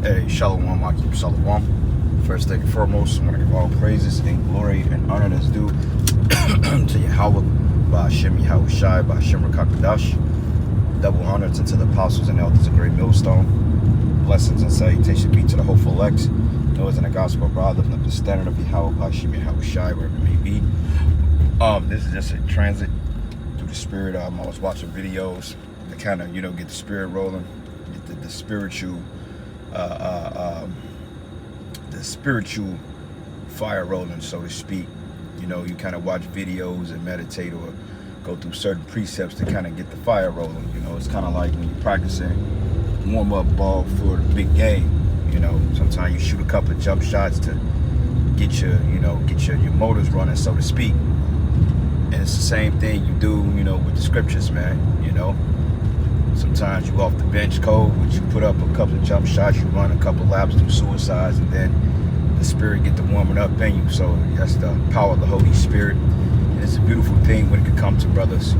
Hey, Shalom, Akim Shalom. First thing and foremost, I want to give all praises and glory and honor that's due to Yahweh, Ba'ashem Yahweh Shai, Ba'ashem Rakakadash. Double honor to the apostles and elders of Great Millstone. Blessings and salutation be to the hopeful elect, those in the gospel abroad, lifting up the standard of Yahweh, Ba'ashem Yahweh Shai, wherever it may be. This is just a transit through the spirit. I was watching videos to kind of, get the spirit rolling, get the spiritual fire rolling, so to speak. You kind of watch videos and meditate or go through certain precepts to kind of get the fire rolling. It's kind of like when you're practicing warm-up ball for the big game. Sometimes you shoot a couple of jump shots to get your motors running, so to speak. And it's the same thing you do, with the scriptures, man. Sometimes you off the bench code, but you put up a couple of jump shots, you run a couple laps, do suicides, and then the spirit get to warming up in you. So that's the power of the Holy Spirit. And it's a beautiful thing when it can come to brothers,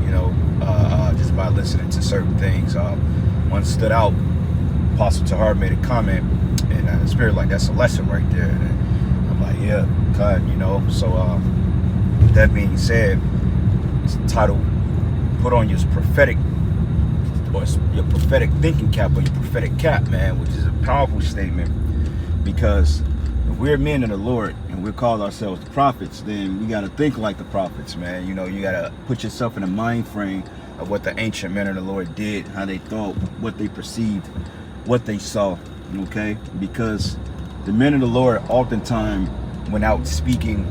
just by listening to certain things. One stood out, Apostle Tahar made a comment, and the spirit like, that's a lesson right there. And I'm like, yeah, God, So with that being said, it's titled, put on your prophetic thinking cap, or your prophetic cap, man, which is a powerful statement, because if we're men of the Lord and we call ourselves the prophets, then we got to think like the prophets, man. You got to put yourself in a mind frame of what the ancient men of the Lord did, how they thought, what they perceived, what they saw, okay? Because the men of the Lord oftentimes went out speaking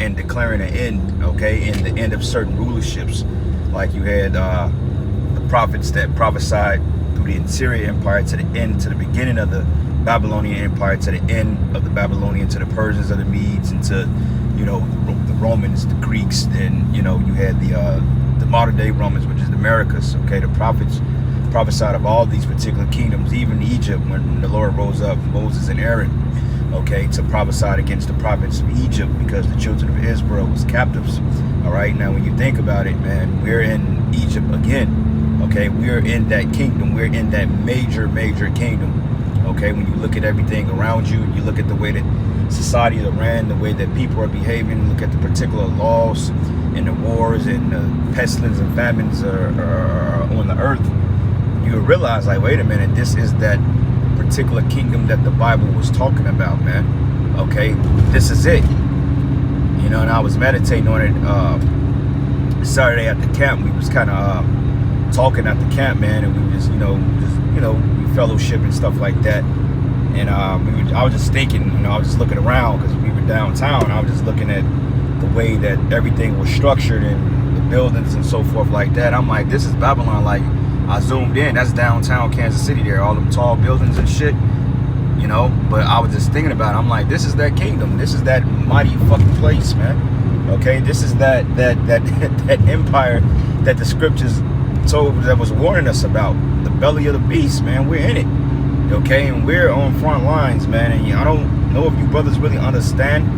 and declaring an end, okay, and the end of certain rulerships. Like you had the prophets that prophesied through the Assyrian Empire to the end, to the beginning of the Babylonian Empire, to the end of the Babylonian, to the Persians, of the Medes, and to the Romans, the Greeks. Then you had the modern day Romans, which is the Americas. Okay, the prophets prophesied of all these particular kingdoms, even Egypt, when the Lord rose up Moses and Aaron, okay, to prophesy against the prophets of Egypt, because the children of Israel was captives. All right, now when you think about it, man, we're in Egypt again. Okay, we're in that kingdom. We're in that major kingdom. Okay, when you look at everything around you, you look at the way that society is ran, the way that people are behaving, look at the particular laws and the wars and the pestilence and famines are on the earth, you realize, like, wait a minute, this is that particular kingdom that the Bible was talking about, man. Okay, this is it. And I was meditating on it Saturday at the camp. We was kind of talking at the camp, man, and we just we fellowship and stuff like that. And I was just thinking, I was just looking around, because we were downtown. I was just looking at the way that everything was structured and the buildings and so forth like that. I'm like, this is Babylon. Like, I zoomed in, that's downtown Kansas City there, all them tall buildings and shit, but I was just thinking about it. I'm like, this is that kingdom. This is that mighty fucking place, man. Okay, this is that empire that the scriptures told, that was warning us about, the belly of the beast, man. We're in it, okay, and we're on front lines, man. And I don't know if you brothers really understand,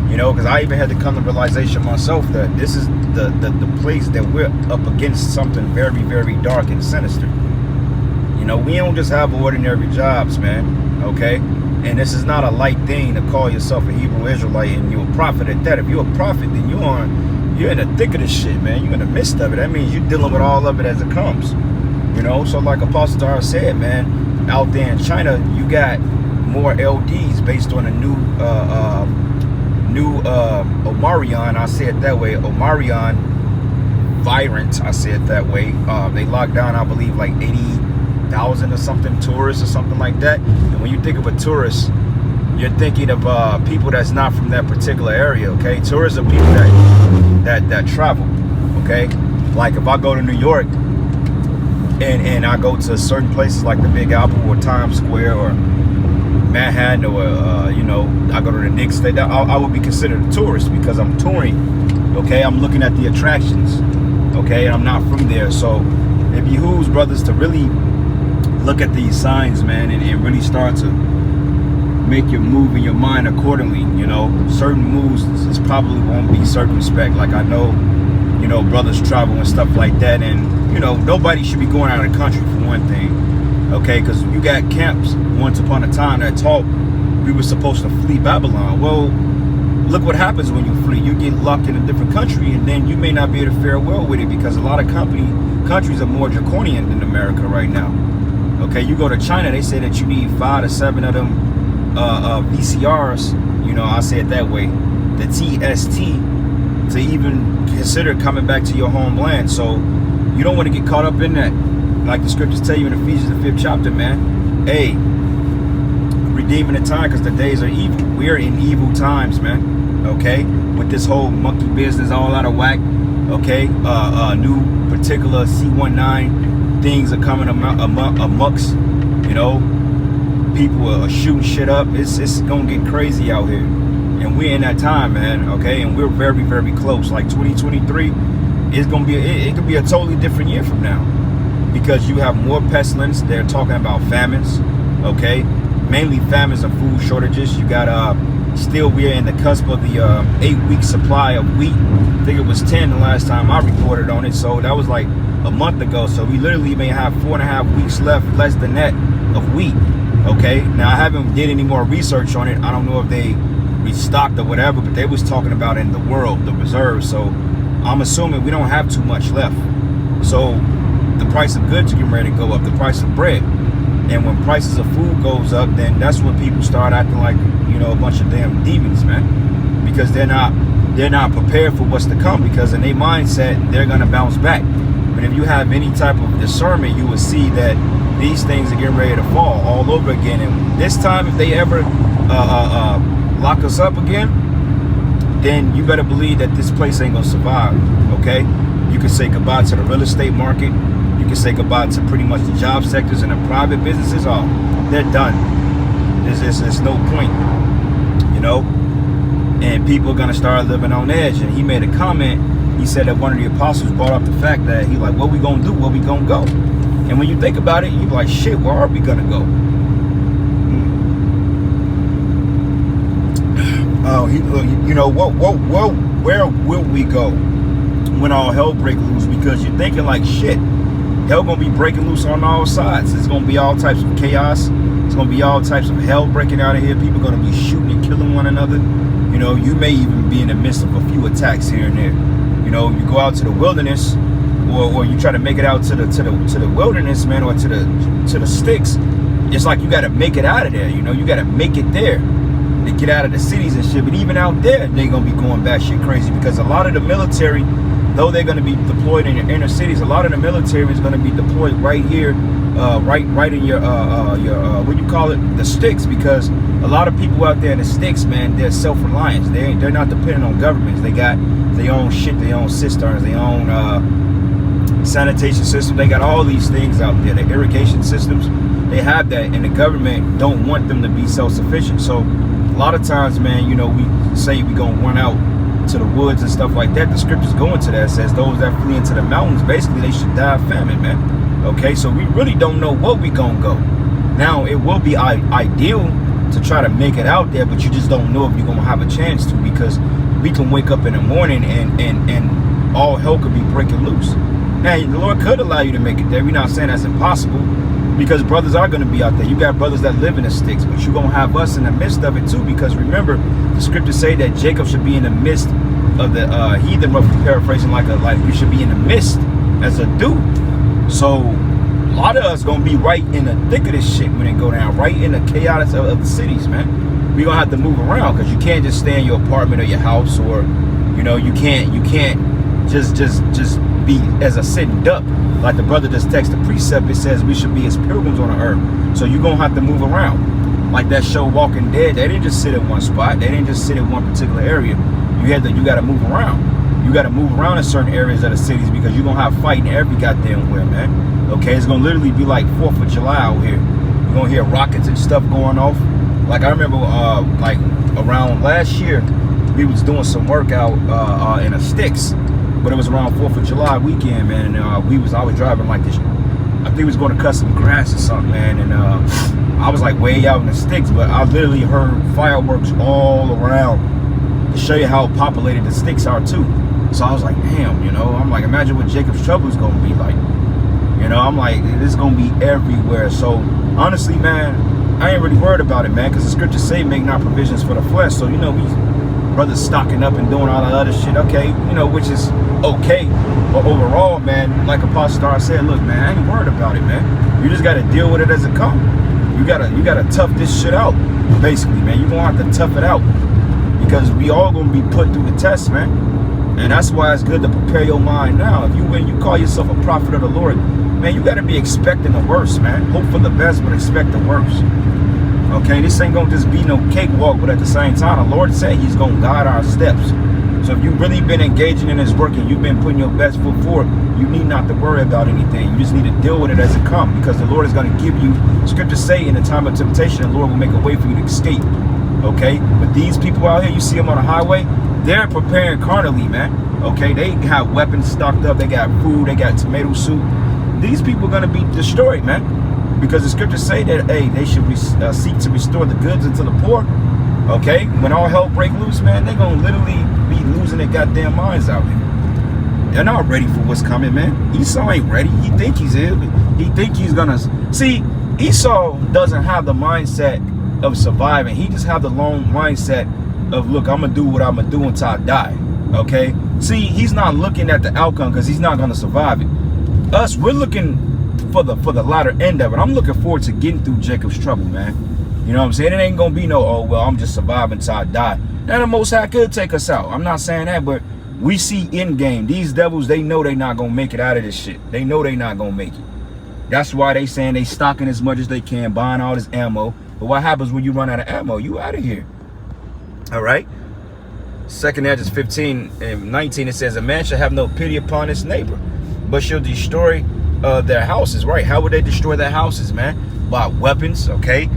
because I even had to come to realization myself that this is the place that we're up against something very, very dark and sinister. We don't just have ordinary jobs, man, okay? And this is not a light thing to call yourself a Hebrew Israelite and you're a prophet at that. If you're a prophet, then you're in the thick of this shit, man. You're in the midst of it. That means you're dealing with all of it as it comes. So like Apostle Dar said, man, out there in China, you got more LDs based on a new Omarion, I say it that way, Omarion variant, I say it that way. They locked down, I believe, like 80,000 or something tourists or something like that. And when you think of a tourist, you're thinking of people that's not from that particular area, okay? Tourists are people that travel, okay? Like if I go to New York and I go to certain places like the Big Apple or Times Square or Manhattan, or I go to the Knicks, I would be considered a tourist because I'm touring, okay? I'm looking at the attractions, okay? And I'm not from there. So it behooves brothers to really look at these signs, man, and really start to make your move in your mind accordingly. Certain moves is probably won't be circumspect. Like, I know brothers travel and stuff like that, and nobody should be going out of the country, for one thing, okay? Because you got camps once upon a time that taught we were supposed to flee Babylon. Well, look what happens when you flee. You get locked in a different country, and then you may not be able to fare well with it, because a lot of countries are more draconian than America right now. Okay, you go to China, they say that you need 5 to 7 of them VCRs, you know, I say it that way, the TST, to even consider coming back to your homeland. So you don't want to get caught up in that. Like the scriptures tell you in Ephesians, the 5th chapter, man. Hey, redeeming the time, because the days are evil. We are in evil times, man. Okay, with this whole monkey business all out of whack. Okay, new particular C-19 things are coming amongst, you know, people are shooting shit up. It's gonna get crazy out here, and we're in that time, man. Okay, and we're very, very close. Like 2023 is gonna be it could be a totally different year from now, because you have more pestilence. They're talking about famines. Okay, mainly famines and food shortages. You got still we're in the cusp of the 8-week supply of wheat. I think it was 10 the last time I reported on it, so that was like a month ago. So we literally may have 4.5 weeks left, less than that, of wheat. Okay, now I haven't did any more research on it. I don't know if they restocked or whatever, but they was talking about in the world, the reserves. So I'm assuming we don't have too much left. So the price of goods are getting ready to go up, the price of bread. And when prices of food goes up, then that's when people start acting like, you know, a bunch of damn demons, man. Because they're not prepared for what's to come, because in their mindset, they're gonna bounce back. But if you have any type of discernment, you will see that these things are getting ready to fall all over again. And this time, if they ever lock us up again, then you better believe that this place ain't gonna survive. Okay, you can say goodbye to the real estate market. You can say goodbye to pretty much the job sectors and the private businesses. Oh, they're done. There's no point, you know. And people are gonna start living on edge. And he made a comment. He said that one of the apostles brought up the fact that he like, what we gonna do? Where we gonna go? And when you think about it, you're like, shit, where are we gonna go? Oh, you know what? Where will we go when all hell breaks loose? Because you're thinking like, shit, hell gonna be breaking loose on all sides. It's gonna be all types of chaos. It's gonna be all types of hell breaking out of here. People gonna be shooting and killing one another. You know, you may even be in the midst of a few attacks here and there. You know, you go out to the wilderness, or you try to make it out to the wilderness, man, or to the sticks. It's like you got to make it out of there. You know, you got to make it there to get out of the cities and shit. But even out there, they're gonna be going batshit crazy, because a lot of the military, though they're gonna be deployed in your inner cities, a lot of the military is gonna be deployed right here, right in your what do you call it, the sticks, because a lot of people out there in the sticks, man, they're self-reliant. They're not dependent on governments. They got their own shit, their own cisterns, their own sanitation system. They got all these things out there, the irrigation systems. They have that, and the government don't want them to be self-sufficient. So a lot of times, man, you know, we say we gonna run out to the woods and stuff like that. The scriptures go into that. It says those that flee into the mountains, basically they should die of famine, man. Okay, so we really don't know what we gonna go. Now, it will be ideal to try to make it out there, but you just don't know if you're gonna have a chance to, because we can wake up in the morning and all hell could be breaking loose. Now, the Lord could allow you to make it there. We're not saying that's impossible, because brothers are going to be out there. You got brothers that live in the sticks, but you're going to have us in the midst of it too, because remember, the scriptures say that Jacob should be in the midst of the heathen, roughly paraphrasing, like we should be in the midst as a dew. So a lot of us going to be right in the thick of this shit when it go down, right in the chaos of the cities, man. We're going to have to move around, because you can't just stay in your apartment or your house, or, you know, you can't just be as a sitting duck. Like the brother just texted the precept, it says we should be as pilgrims on the earth. So you're gonna have to move around. Like that show Walking Dead, they didn't just sit in one spot. They didn't just sit in one particular area. You got to move around. You got to move around in certain areas of the cities, because you're gonna have fighting every goddamn where, man. Okay, it's gonna literally be like 4th of July out here. You're gonna hear rockets and stuff going off. Like I remember, like around last year, we was doing some work out in the sticks. But it was around 4th of July weekend, man, and I was driving like this. I think we was going to cut some grass or something, man, and I was like way out in the sticks, but I literally heard fireworks all around, to show you how populated the sticks are too. So I was like, damn, you know, I'm like, imagine what Jacob's trouble is going to be like. You know, I'm like, it's going to be everywhere. So honestly, man, I ain't really worried about it, man, because the scriptures say make not provisions for the flesh. So, you know, we brothers stocking up and doing all that other shit, okay, you know, which is okay. But overall, man, like Apostle Star said, look, man, I ain't worried about it, man. You just got to deal with it as it comes. You gotta tough this shit out, basically, man. You're going to have to tough it out because we all going to be put through the test, man. And that's why it's good to prepare your mind now. When you call yourself a prophet of the Lord, man, you got to be expecting the worst, man. Hope for the best, but expect the worst. Okay, this ain't gonna just be no cakewalk, but at the same time, the Lord said he's gonna guide our steps. So if you've really been engaging in his work and you've been putting your best foot forward, you need not to worry about anything. You just need to deal with it as it comes, because the Lord is gonna give you, scriptures say in the time of temptation, the Lord will make a way for you to escape. Okay, but these people out here, you see them on the highway, they're preparing carnally, man. Okay, they have weapons stocked up, they got food, they got tomato soup. These people are gonna be destroyed, man. Because the scriptures say that, hey, they should seek to restore the goods unto the poor. Okay, when all hell break loose, man, they're gonna literally be losing their goddamn minds out here. They're not ready for what's coming, man. Esau ain't ready. He think he's ill. He think he's gonna see. Esau doesn't have the mindset of surviving. He just have the long mindset of, look, I'm gonna do what I'm gonna do until I die. Okay, see, he's not looking at the outcome because he's not gonna survive it. Us, we're looking for the latter end of it. I'm looking forward to getting through Jacob's trouble, man. You know what I'm saying? It ain't gonna be no, oh well, I'm just surviving till I die. Now the Most High could take us out. I'm not saying that, but we see in game. These devils, they know they not gonna make it out of this shit. They know they not gonna make it. That's why they saying they stocking as much as they can, buying all this ammo. But what happens when you run out of ammo? You out of here. All right. 2nd Edges 15 and 19, it says, a man shall have no pity upon his neighbor, but shall destroy their houses. Right? How would they destroy their houses, man? By weapons, okay?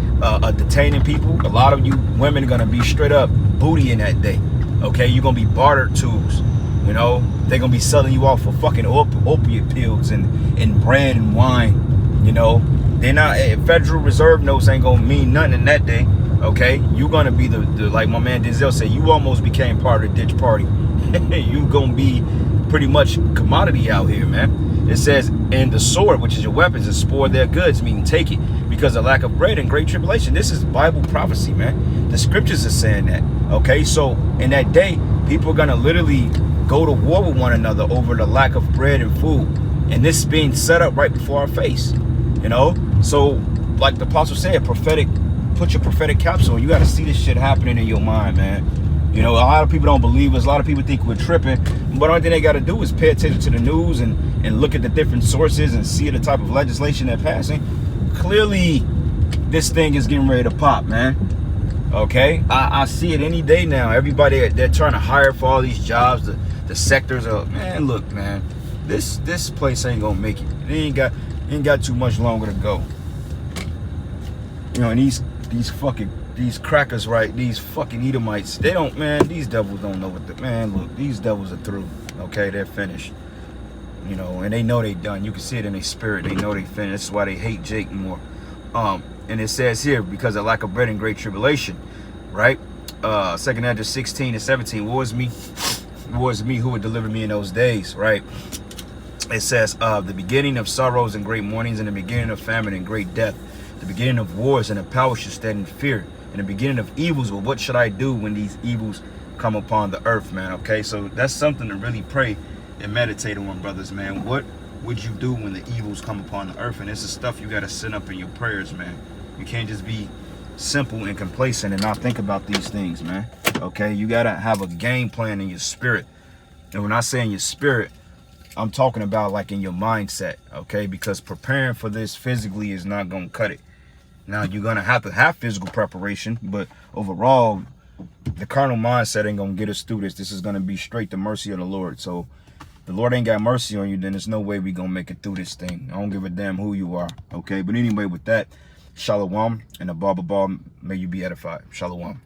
Detaining people. A lot of you women are gonna be straight up booty in that day. Okay, you're gonna be barter tools. You know, they're gonna be selling you off for fucking opiate pills and bread and wine. You know, they're not. Federal Reserve notes ain't gonna mean nothing in that day. Okay, you're gonna be the like my man Denzel said, you almost became part of the ditch party. You gonna be pretty much commodity out here, man. It says, and the sword, which is your weapons, is spoil their goods, meaning take it, because of lack of bread and great tribulation. This is Bible prophecy, man. The scriptures are saying that. Okay, so in that day, people are gonna literally go to war with one another over the lack of bread and food, and this is being set up right before our face. You know, so like the apostle said, prophetic. Put your prophetic caps on. You got to see this shit happening in your mind, man. You know, a lot of people don't believe us. A lot of people think we're tripping. But the only thing they got to do is pay attention to the news and look at the different sources and see the type of legislation they're passing. Clearly, this thing is getting ready to pop, man. Okay? I see it any day now. Everybody, they're trying to hire for all these jobs. The sectors are, man, look, man. This place ain't going to make it. It ain't got too much longer to go. You know, and these crackers, right? These fucking Edomites, they don't, man, these devils don't know what man, look, these devils are through. Okay, they're finished. You know, and they know they done. You can see it in their spirit. They know they finished. That's why they hate Jake more. And it says here, because of lack of bread and great tribulation, right? 2nd Edges 16 and 17, woe is me who would deliver me in those days, right? It says, the beginning of sorrows and great mournings, and the beginning of famine and great death, the beginning of wars, and the power should stand in fear, and the beginning of evils. Well, what should I do when these evils come upon the earth, man? Okay, so that's something to really pray and meditate on, brothers, man. What would you do when the evils come upon the earth? And this is stuff you got to send up in your prayers, man. You can't just be simple and complacent and not think about these things, man. Okay, you got to have a game plan in your spirit. And when I say in your spirit, I'm talking about like in your mindset, okay? Because preparing for this physically is not going to cut it. Now, you're going to have physical preparation, but overall, the carnal mindset ain't going to get us through this. This is going to be straight the mercy of the Lord. So, if the Lord ain't got mercy on you, then there's no way we going to make it through this thing. I don't give a damn who you are, okay? But anyway, with that, shalom, and above all, may you be edified. Shalom.